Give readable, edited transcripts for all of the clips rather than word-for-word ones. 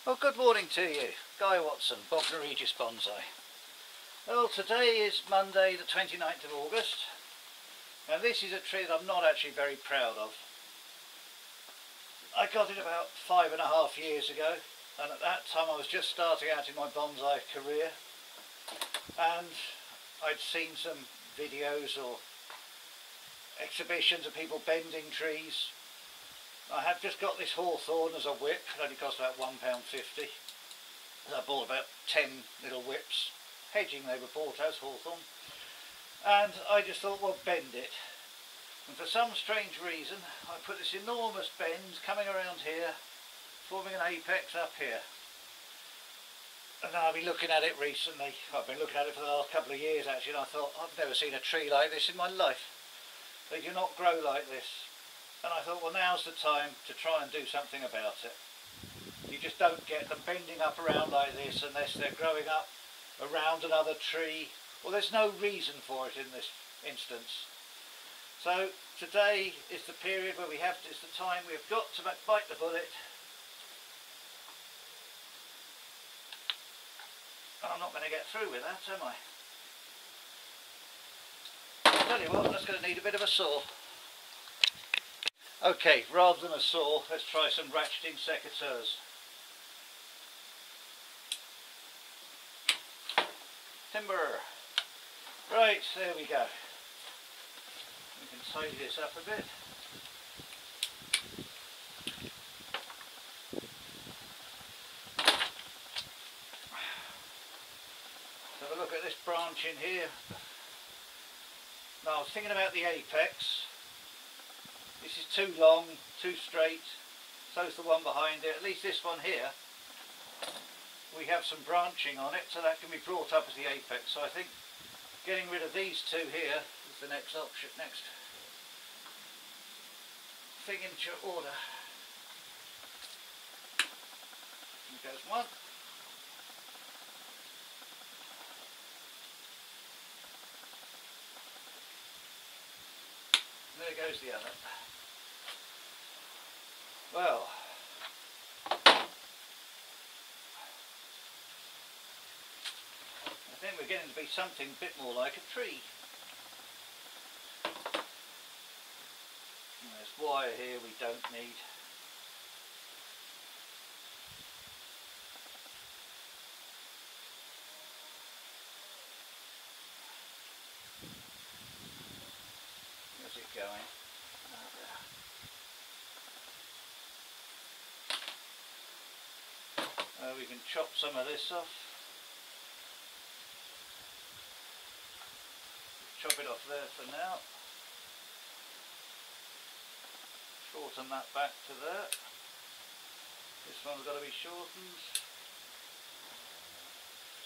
Well, good morning to you. Guy Watson, Koelreuteria Bonsai. Well, today is Monday the 29th of August, and this is a tree that I'm not actually very proud of. I got it about 5.5 years ago, and at that time I was just starting out in my bonsai career, and I'd seen some videos or exhibitions of people bending trees. I had just got this Hawthorn as a whip. It only cost about £1.50. I bought about 10 little whips. Hedging they were bought as Hawthorn. And I just thought, well, bend it. And for some strange reason, I put this enormous bend coming around here, forming an apex up here. And I've been looking at it recently. I've been looking at it for the last couple of years actually, and I thought, I've never seen a tree like this in my life. They do not grow like this. And I thought, well, now's the time to try and do something about it. You just don't get them bending up around like this unless they're growing up around another tree. Well, there's no reason for it in this instance. So today is the period where it's the time we've got to bite the bullet. And I'm not going to get through with that, am I? I'll tell you what, that's going to need a bit of a saw. Okay, rather than a saw, let's try some ratcheting secateurs. Timber. Right, there we go. We can tidy this up a bit. Have a look at this branch in here. Now I was thinking about the apex. This is too long, too straight, so's the one behind it. At least this one here, we have some branching on it, so that can be brought up as the apex. So I think getting rid of these two here is the next option, next thing into your order. Here goes one. And there goes the other. Well, I think we're getting to be something a bit more like a tree. And there's wire here we don't need. Where's it going? Oh, there. We can chop some of this off. Chop it off there for now. Shorten that back to there. This one's got to be shortened.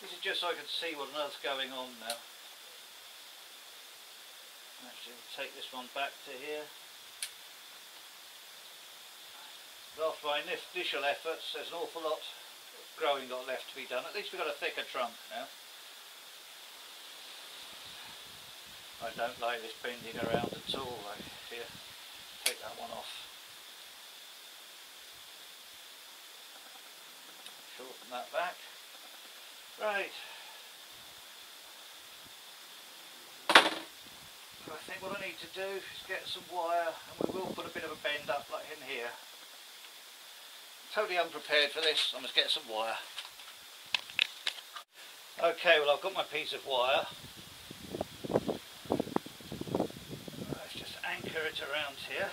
This is just so I can see what on earth's going on now. Actually, we'll take this one back to here. But after my initial efforts, there's an awful lot growing got left to be done. At least we've got a thicker trunk now. I don't like this bending around at all. Here, take that one off. Shorten that back. Right. So I think what I need to do is get some wire, and we will put a bit of a bend up like in here. Totally unprepared for this. I must get some wire. Okay, well, I've got my piece of wire. Let's just anchor it around here.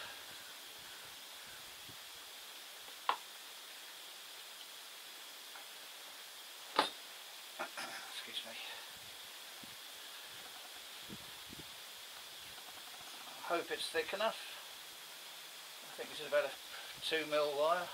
Excuse me. I hope it's thick enough. I think this is about a 2mm wire.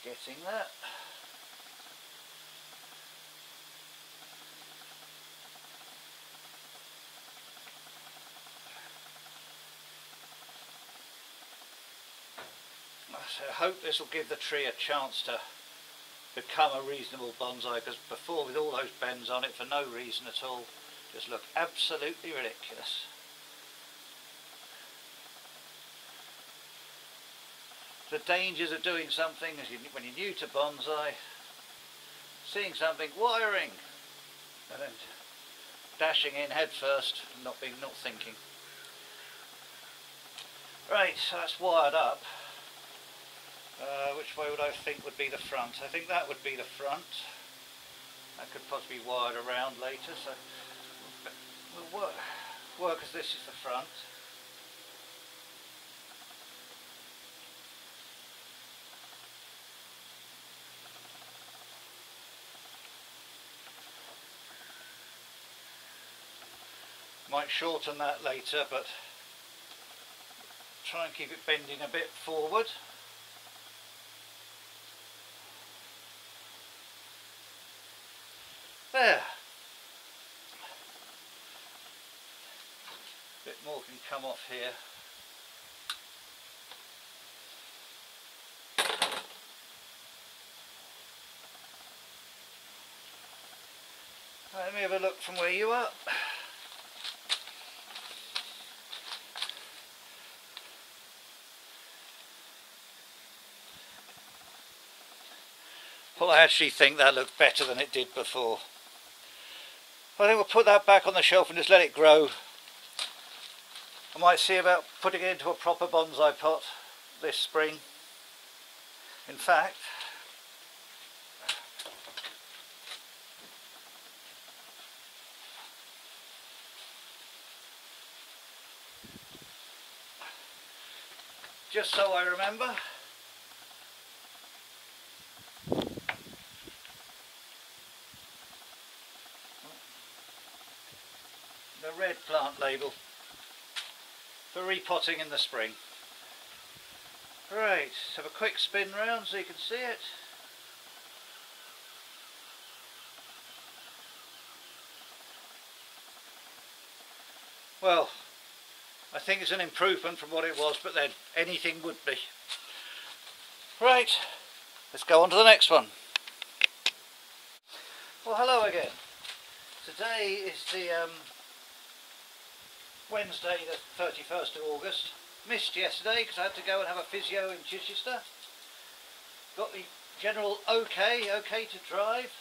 Getting that. So I hope this will give the tree a chance to become a reasonable bonsai, because before, with all those bends on it for no reason at all, just look absolutely ridiculous. The dangers of doing something when you're new to bonsai, seeing something wiring and then dashing in head first and not thinking. Right, so that's wired up. Which way would I think would be the front? I think that would be the front. That could possibly be wired around later, so we'll work as this is the front. Might shorten that later, but try and keep it bending a bit forward. There. A bit more can come off here. Right, let me have a look from where you are. Well, I actually think that looked better than it did before. I think we'll put that back on the shelf and just let it grow. I might see about putting it into a proper bonsai pot this spring. In fact, just so I remember, the red plant label for repotting in the spring. Right, let's have a quick spin round so you can see it. Well, I think it's an improvement from what it was, but then anything would be. Right, let's go on to the next one. Well, hello again. Today is the Wednesday the 31st of August. Missed yesterday because I had to go and have a physio in Chichester. Got the general okay to drive.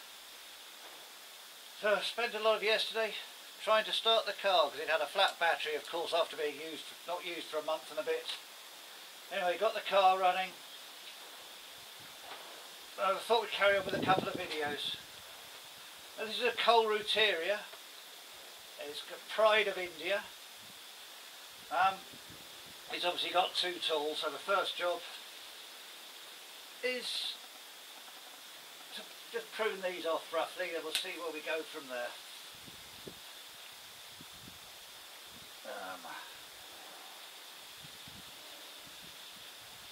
So I spent a lot of yesterday trying to start the car because it had a flat battery, of course, after being not used for a month and a bit. Anyway, got the car running. I thought we'd carry on with a couple of videos. Now, this is a Koelreuteria. It's Pride of India. It's obviously got two tools, so the first job is to just prune these off roughly, and we'll see where we go from there.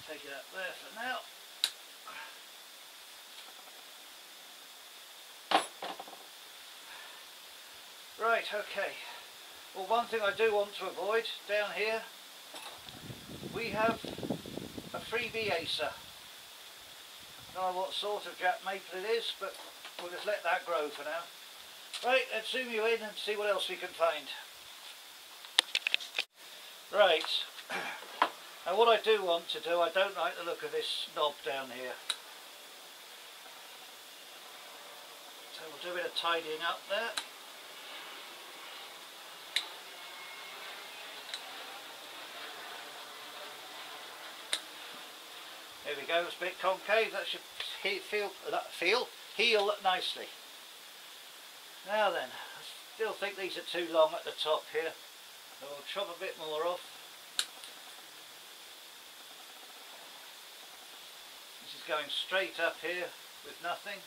Take it up there for now. Right, okay. Well, one thing I do want to avoid down here, we have a freebie Acer. Don't know what sort of Jack maple it is, but we'll just let that grow for now. Right, let's zoom you in and see what else we can find. Right, now what I do want to do, I don't like the look of this knob down here. So we'll do a bit of tidying up there. There we go, it's a bit concave, that should heal nicely. Now then, I still think these are too long at the top here, so we'll chop a bit more off. This is going straight up here with nothing.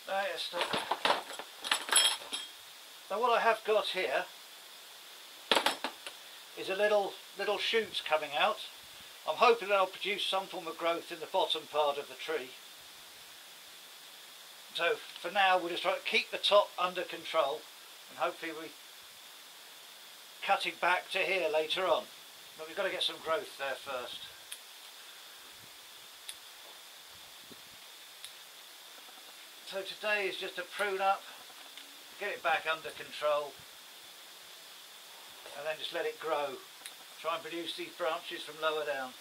Right, let's stop. Now what I have got here is a little shoots coming out. I'm hoping they'll produce some form of growth in the bottom part of the tree. So for now we'll just try to keep the top under control and hopefully we cut it back to here later on. But we've got to get some growth there first. So today is just a prune up, get it back under control, and then just let it grow. Try and produce these branches from lower down.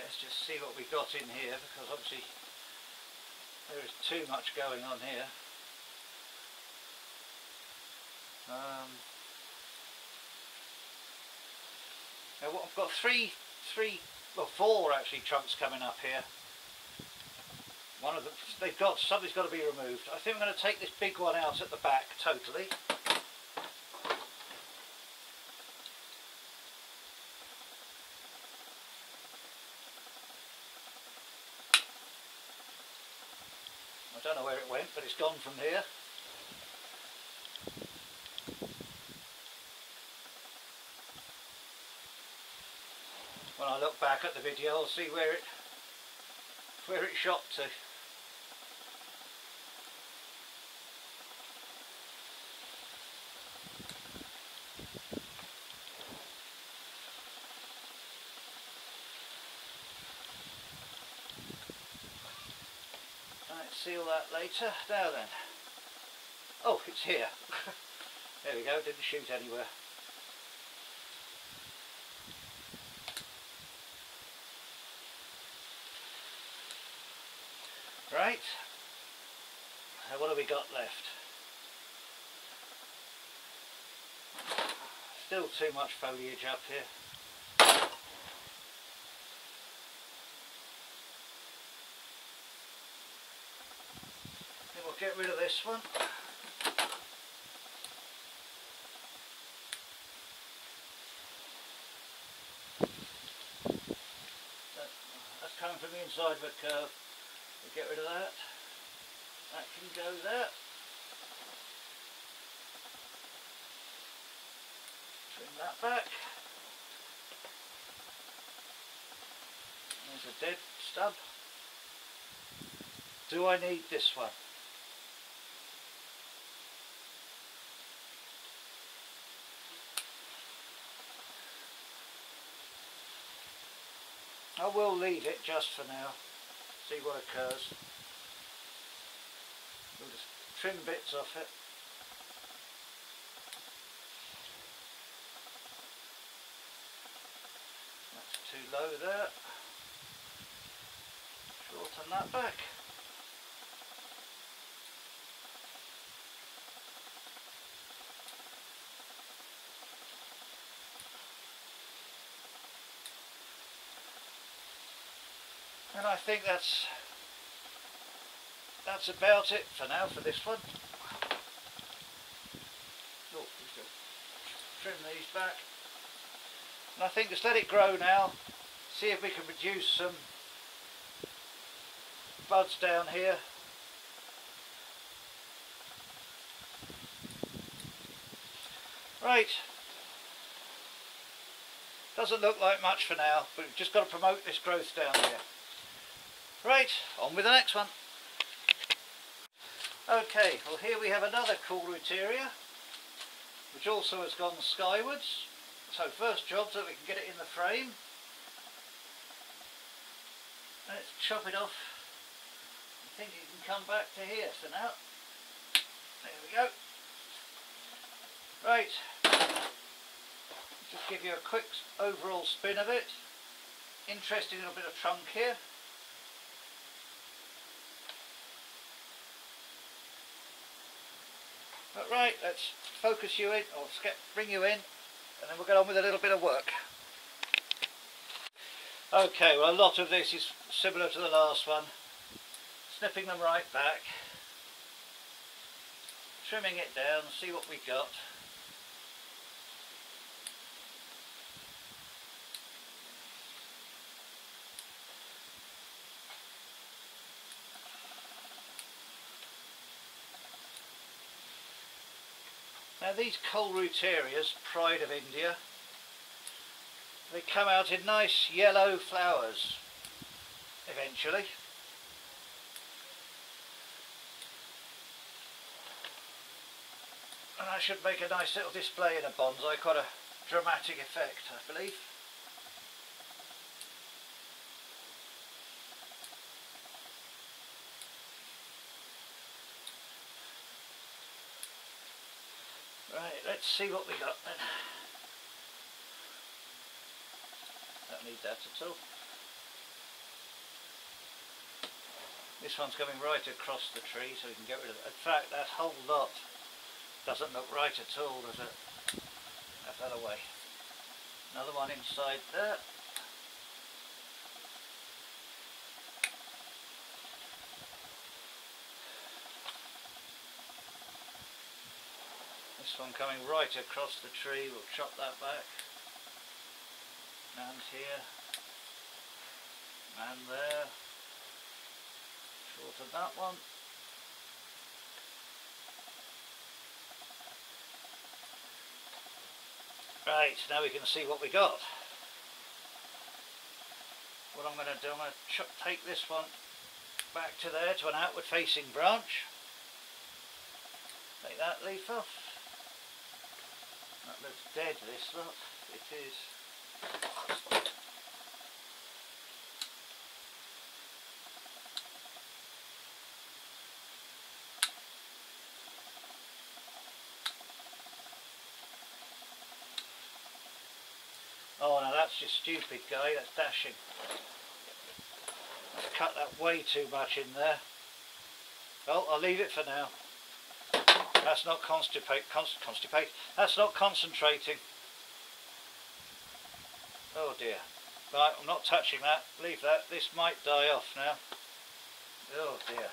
Let's just see what we've got in here, because obviously there is too much going on here. Now what, I've got four actually trunks coming up here. One of them, something's got to be removed. I think I'm going to take this big one out at the back totally. I don't know where it went, but it's gone from here. When I look back at the video, I'll see where it shot to. Right, seal that later. Now then. Oh, it's here. There we go, didn't shoot anywhere. Right, so what have we got left? Still too much foliage up here. Then we'll get rid of this one. That's coming from the inside of a curve. We'll get rid of that. That can go there. Trim that back. There's a dead stub. Do I need this one? I will leave it just for now. See what occurs. We'll just trim bits off it. That's too low there. Shorten that back. And I think that's about it for now for this one. Oh, trim these back. And I think just let it grow now. See if we can produce some buds down here. Right. Doesn't look like much for now, but we've just got to promote this growth down here. Right, on with the next one. Okay, well here we have another Koelreuteria, which also has gone skywards. So first job so that we can get it in the frame. Let's chop it off. I think it can come back to here, so now, there we go. Right, just give you a quick overall spin of it. Interesting little bit of trunk here. But right, let's focus you in, or bring you in, and then we'll get on with a little bit of work. Okay, well a lot of this is similar to the last one. Snipping them right back, trimming it down, see what we got. Now these Koelreuterias, pride of India, they come out in nice yellow flowers eventually. And that should make a nice little display in a bonsai, quite a dramatic effect, I believe. Right, let's see what we got then. Don't need that at all. This one's coming right across the tree, so we can get rid of it. In fact, that whole lot doesn't look right at all, does it? Have that away. Another one inside there. This one coming right across the tree, we'll chop that back. And here. And there. Shorten that one. Right, now we can see what we got. What I'm going to do, I'm going to take this one back to there, to an outward facing branch. Take that leaf off. That looks dead, this lot. It is. Oh no, that's just stupid, guy, that's dashing. I've cut that way too much in there. Well, I'll leave it for now. That's not that's not concentrating. Oh dear. Right, I'm not touching that. Leave that. This might die off now. Oh dear.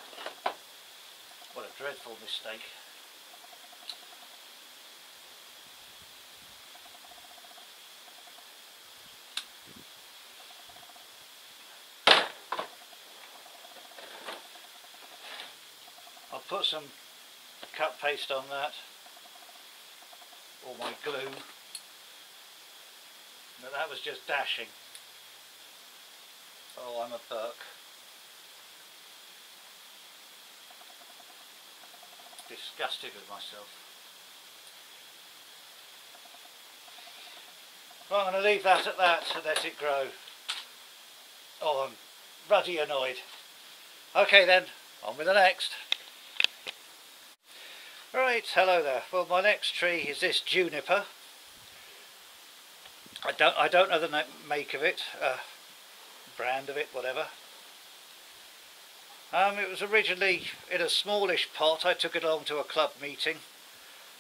What a dreadful mistake. I'll put some cut paste on that, or my glue, but that was just dashing. Oh, I'm a Burke. Disgusted with myself. Well, I'm going to leave that at that and let it grow. Oh, I'm ruddy annoyed. Okay then, on with the next. Right, hello there. Well, my next tree is this juniper. I don't know the make of it, brand of it, whatever. It was originally in a smallish pot. I took it along to a club meeting,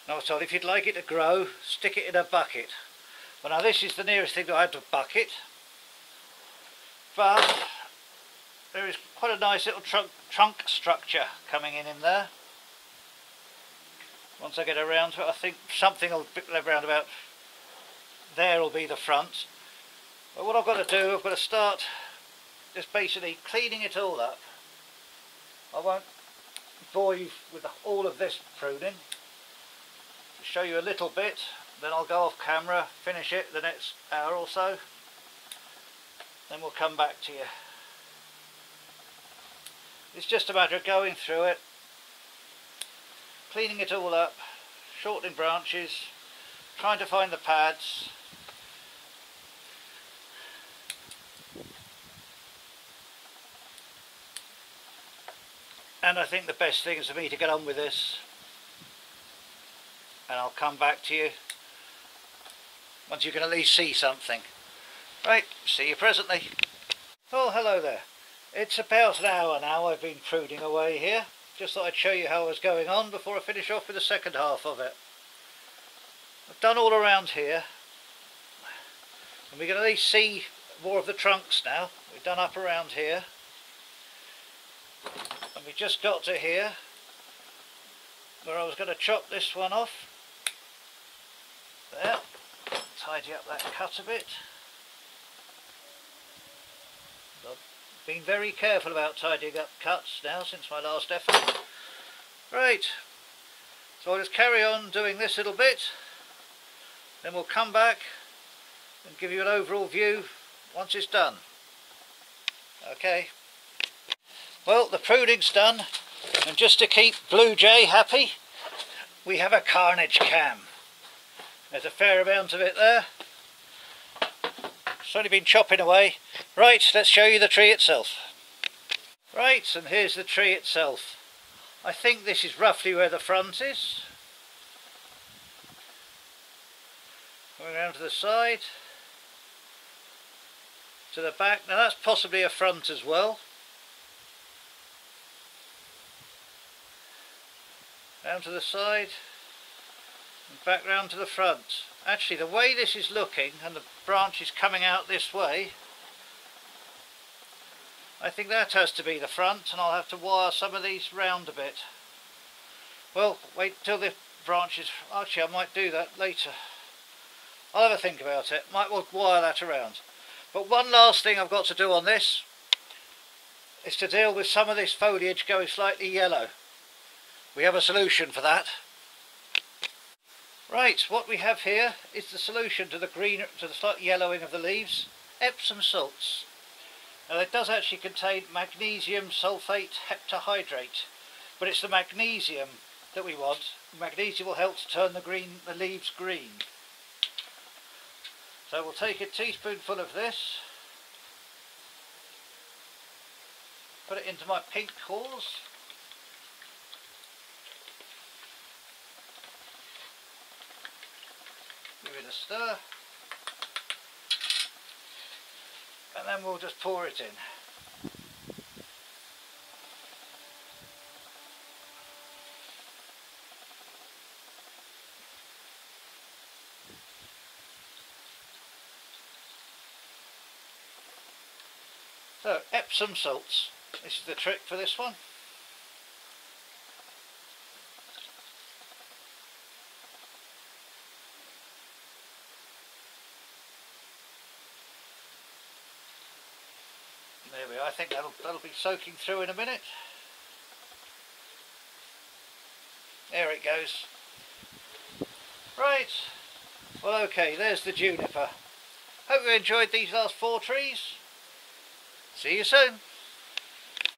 and I was told if you'd like it to grow, stick it in a bucket. Well, now this is the nearest thing I had to a bucket, but there is quite a nice little trunk structure coming in there. Once I get around to it, I think something will be around about there will be the front. But what I've got to do, I've got to start just basically cleaning it all up. I won't bore you with all of this pruning. I'll show you a little bit, then I'll go off camera, finish it the next hour or so. Then we'll come back to you. It's just a matter of going through it, cleaning it all up, shortening branches, trying to find the pads. And I think the best thing is for me to get on with this, and I'll come back to you once you can at least see something. Right, see you presently. Oh, hello there. It's about an hour now I've been pruning away here. Just thought I'd show you how I was going on before I finish off with the second half of it. I've done all around here, and we can at least see more of the trunks now. We've done up around here, and we just got to here where I was going to chop this one off. There, tidy up that cut a bit. I've been very careful about tidying up cuts now since my last effort. Right, So I'll just carry on doing this little bit, then we'll come back and give you an overall view once it's done. Okay. Well, the pruning's done, and just to keep Blue Jay happy, we have a carnage cam. There's a fair amount of it there. It's only been chopping away. Right, let's show you the tree itself. Right, and here's the tree itself. I think this is roughly where the front is. Going around to the side, to the back. Now that's possibly a front as well. Down to the side and back round to the front. Actually, the way this is looking and the branch is coming out this way, I think that has to be the front, and I'll have to wire some of these round a bit. Well, wait till the branches. Actually, I might do that later. I'll have a think about it. Might well wire that around. But one last thing I've got to do on this is to deal with some of this foliage going slightly yellow. We have a solution for that. Right, what we have here is the solution to the slight yellowing of the leaves. Epsom salts. Now it does actually contain magnesium sulfate heptahydrate, but it's the magnesium that we want. Magnesium will help to turn the leaves green. So we'll take a teaspoonful of this, put it into my pink cores. Give it a stir, and then we'll just pour it in. So, Epsom salts. This is the trick for this one. There we are. I think that'll be soaking through in a minute. There it goes. Right. Well, okay, there's the juniper. Hope you enjoyed these last 4 trees. See you soon.